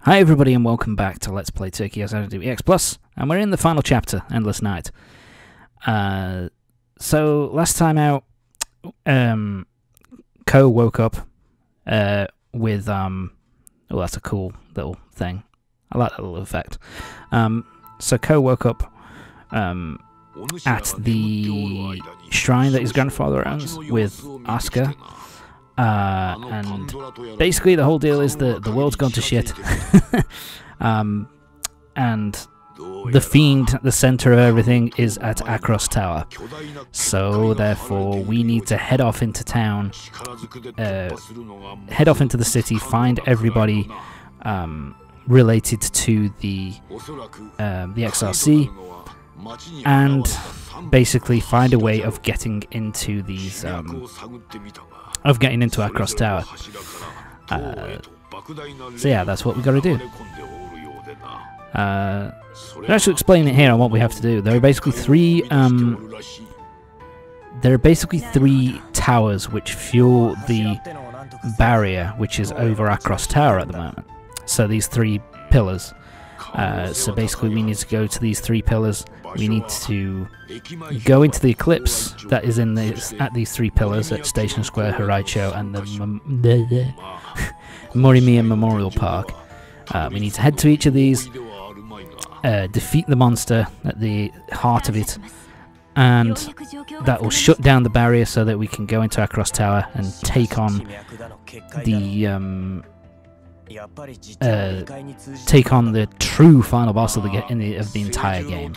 Hi everybody and welcome back to Let's Play Tokyo Xanadu EX Plus, and we're in the final chapter, Endless Night. So last time out, Kou woke up with oh, that's a cool little thing. I like that little effect. So Kou woke up at the shrine that his grandfather owns with Asuka. And basically the whole deal is that the world's gone to shit. And the fiend, the center of everything, is at Akros Tower. So therefore we need to head off into town, head off into the city, find everybody related to the XRC, and basically find a way of getting into these into Akros Tower. So yeah, that's what we got to do. I'll actually explain it here on what we have to do. There are basically three towers which fuel the barrier which is over Akros Tower at the moment. So these three pillars. So basically we need to go to these three pillars. We need to go into the eclipse that is in at these three pillars at Station Square, Horaicho, and the Morimiya Memorial Park. We need to head to each of these, defeat the monster at the heart of it, and that will shut down the barrier so that we can go into Akros Tower and take on the true final boss of the entire game.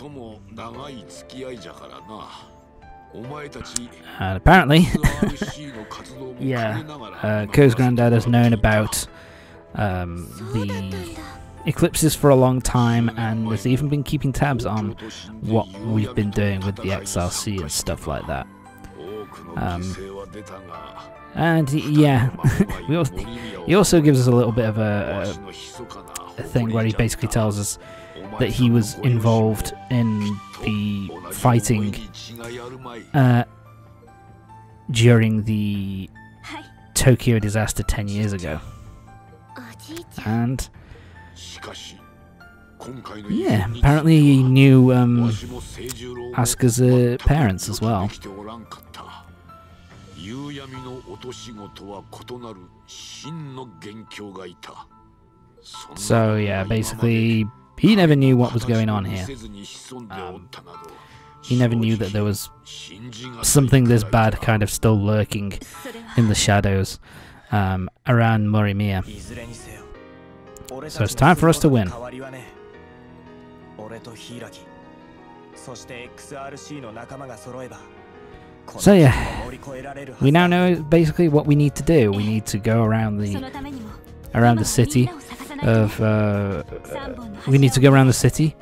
And apparently, yeah, Kou's granddad has known about the eclipses for a long time, and has even been keeping tabs on what we've been doing with the XRC and stuff like that. And yeah, he also gives us a little bit of a thing where he basically tells us that he was involved in the fighting during the Tokyo disaster 10 years ago. And yeah, apparently he knew Asuka's parents as well. So yeah, basically he never knew what was going on here. He never knew that there was something this bad kind of still lurking in the shadows around Morimiya. So it's time for us to win. So yeah, we now know basically what we need to do. We need to go around the city of we need to go around the city,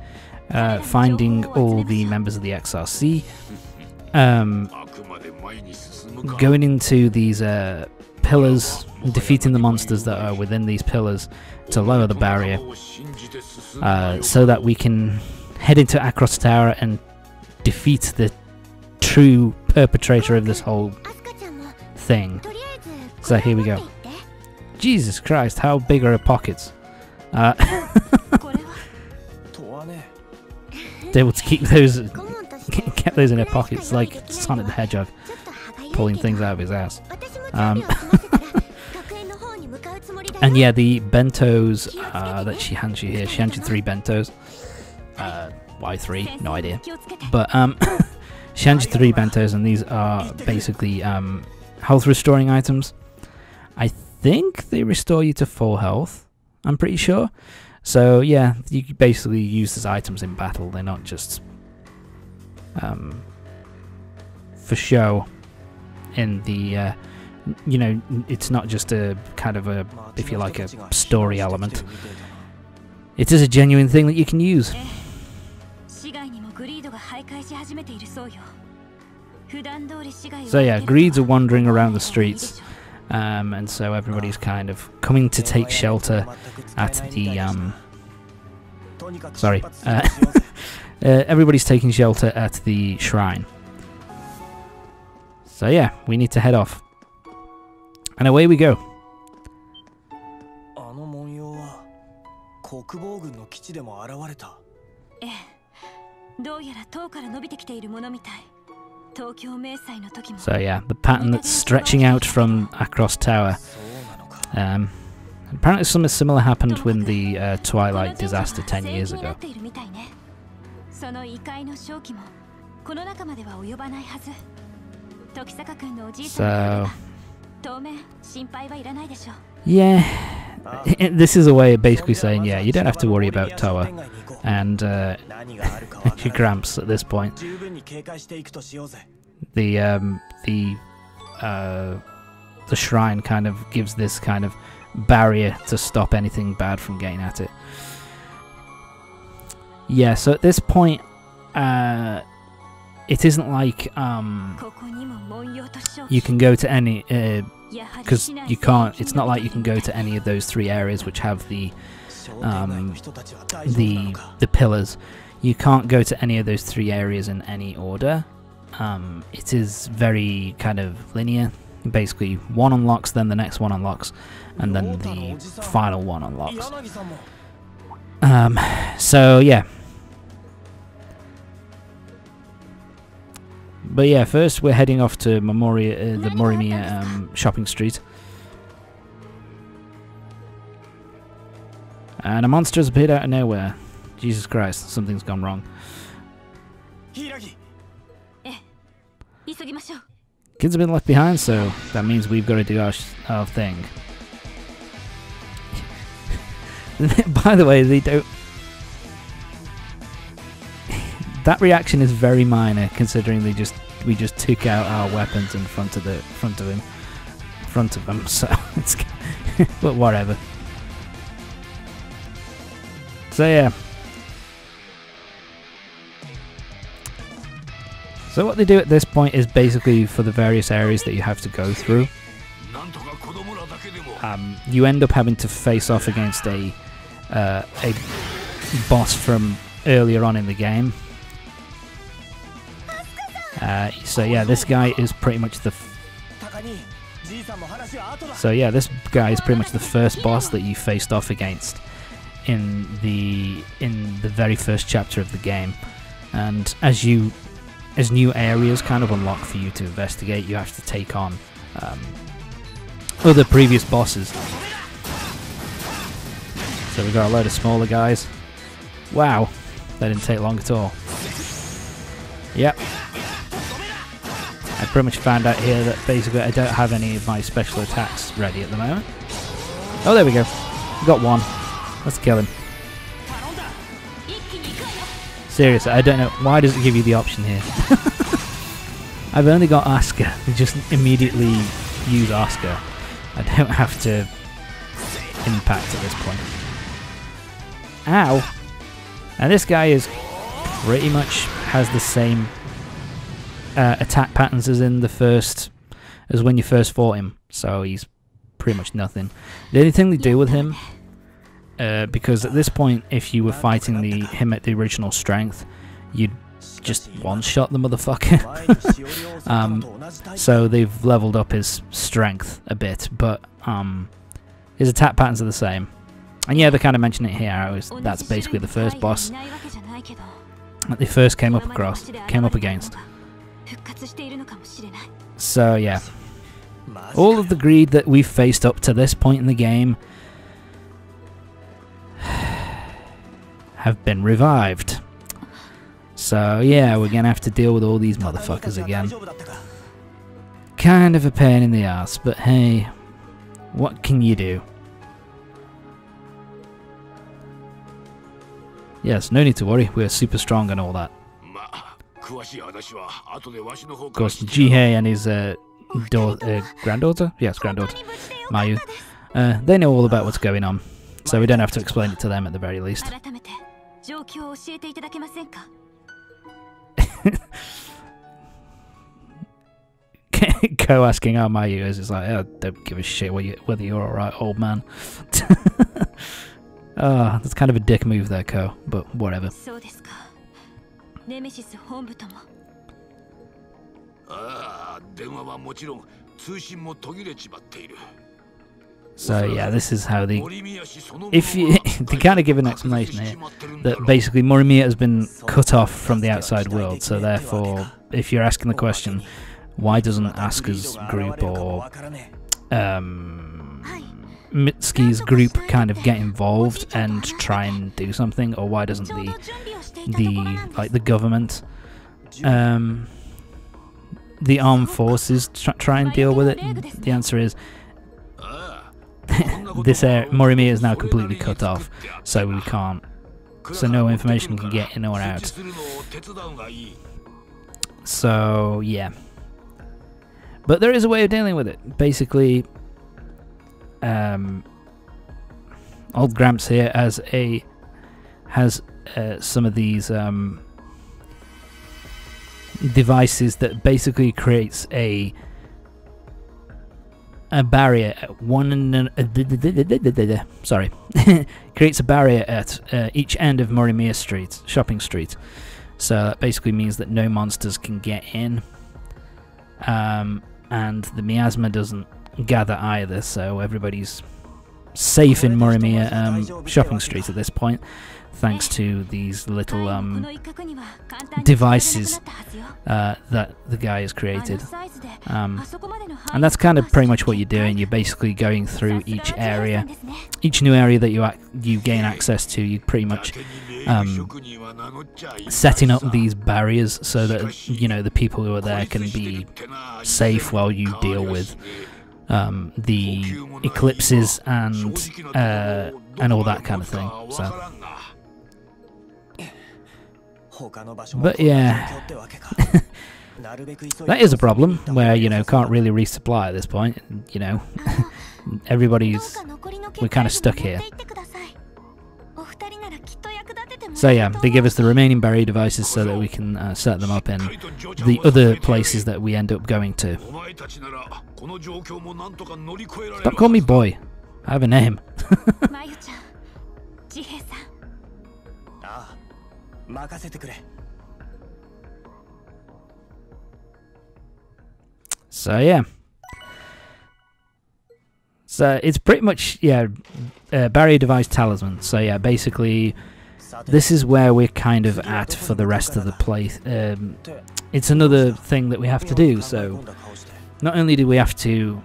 finding all the members of the XRC, going into these pillars, defeating the monsters that are within these pillars to lower the barrier, so that we can head into Akros Tower and defeat the true perpetrator of this whole thing. So here we go. Jesus Christ, how big are her pockets? Able to keep those, kept those in her pockets like Sonic the Hedgehog, pulling things out of his ass. And yeah, the bentos that she hands you here, she hands you 3 bentos. Why 3? No idea. But she hands you 3 bentos, and these are basically health restoring items. I think they restore you to full health, I'm pretty sure. So yeah, you can basically use these items in battle. They're not just for show in the you know, it's not just a kind of a, if you like, a story element. It is a genuine thing that you can use. So yeah, greeds are wandering around the streets, and so everybody's kind of coming to take shelter at the everybody's taking shelter at the shrine. So yeah, we need to head off, and away we go. So yeah, the pattern that's stretching out from across tower. Apparently something similar happened when the Twilight disaster 10 years ago. So yeah, this is a way of basically saying, yeah, you don't have to worry about Toa and your Gramps at this point. The shrine kind of gives this kind of barrier to stop anything bad from getting at it. Yeah, so at this point, it isn't like you can go to any, because you can't. It's not like you can go to any of those three areas which have the pillars. You can't go to any of those three areas in any order. It is very kind of linear. Basically, one unlocks, then the next one unlocks, and then the final one unlocks. So yeah. But yeah, first we're heading off to the Morimiya Shopping Street. And a monster has appeared out of nowhere. Jesus Christ, something's gone wrong. Kids have been left behind, so that means we've got to do our thing. By the way, they don't... That reaction is very minor, considering we just took out our weapons in front of them. So it's but whatever. So yeah. So what they do at this point is basically for the various areas that you have to go through. You end up having to face off against a boss from earlier on in the game. So yeah, this guy is pretty much the first boss that you faced off against in the very first chapter of the game. And as new areas kind of unlock for you to investigate, you have to take on other previous bosses. So we've got a load of smaller guys. Wow, that didn't take long at all. Yep. I pretty much found out here that basically I don't have any of my special attacks ready at the moment. Oh, there we go. We got one. Let's kill him. Seriously, I don't know. Why does it give you the option here? I've only got Asuka. We just immediately use Asuka. I don't have to impact at this point. Ow! And this guy is pretty much has the same attack patterns as in as when you first fought him. So he's pretty much nothing. The only thing they do with him, because at this point, if you were fighting him at the original strength, you'd just one-shot the motherfucker. So they've leveled up his strength a bit, but his attack patterns are the same. And yeah, they kind of mention it here. That's basically the first boss that they first came up against. So yeah, all of the greed that we've faced up to this point in the game have been revived. So yeah, we're gonna have to deal with all these motherfuckers again. Kind of a pain in the ass, but hey, what can you do? Yes, no need to worry, we're super strong and all that. Of course, Jihei and his granddaughter? Yes, granddaughter, Mayu. They know all about what's going on, so we don't have to explain it to them at the very least. Kou asking how Mayu is, it's like, oh, don't give a shit whether you're alright, old man. Oh, that's kind of a dick move there, Kou, but whatever. So yeah, this is how they kind of give an explanation here that basically Morimiya has been cut off from the outside world. So therefore, if you're asking the question, why doesn't Asuka's group or Mitsuki's group kind of get involved and try and do something, or why doesn't the government, the armed forces try and deal with it? The answer is Morimiya is now completely cut off, so we can't. So no information can get in or out. So yeah, but there is a way of dealing with it. Basically, old Gramps here has some of these devices that basically creates a barrier at creates a barrier at each end of Morimiya Shopping Street. So that basically means that no monsters can get in, and the miasma doesn't gather either, so everybody's safe in Morimiya Shopping Street at this point, thanks to these little devices that the guy has created. And that's kind of pretty much what you're doing. You're basically going through each area, each new area that you gain access to. You pretty much setting up these barriers so that, you know, the people who are there can be safe while you deal with the eclipses and all that kind of thing. So, but yeah, that is a problem where, you know, can't really resupply at this point. You know, we're kind of stuck here. So yeah, they give us the remaining barrier devices so that we can set them up in the other places that we end up going to. Stop calling me boy. I have a name. So yeah. So it's pretty much, yeah, barrier device talisman. So yeah, basically this is where we're kind of at for the rest of the play. It's another thing that we have to do. So not only do we have to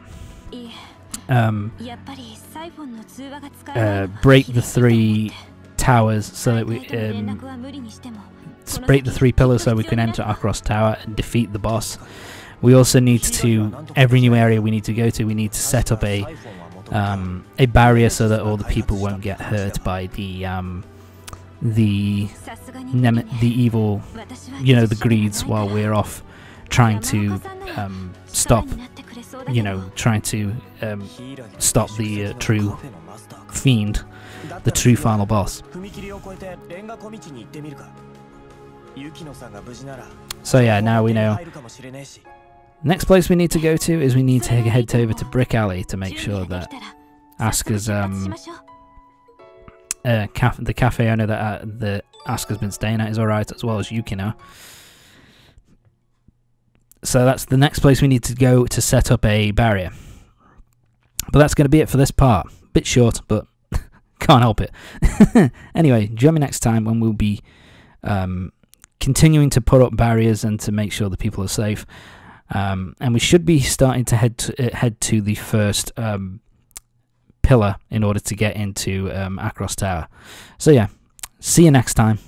break the 3 towers so that we break the 3 pillars so we can enter Akros Tower and defeat the boss. We also need to, every new area we need to go to, we need to set up a barrier so that all the people won't get hurt by the evil, you know, the greeds, while we're off trying to stop, you know, trying to stop the true fiend, the true final boss. So yeah, now we know. Next place we need to go to is we need to head over to Brick Alley to make sure that Asuka's the cafe owner that Asuka's been staying at is alright, as well as Yukino. So that's the next place we need to go to set up a barrier. But that's going to be it for this part. Bit short, but can't help it. Anyway, join me next time when we'll be continuing to put up barriers and to make sure the people are safe. And we should be starting to head to the first pillar in order to get into Akros Tower. So yeah, see you next time.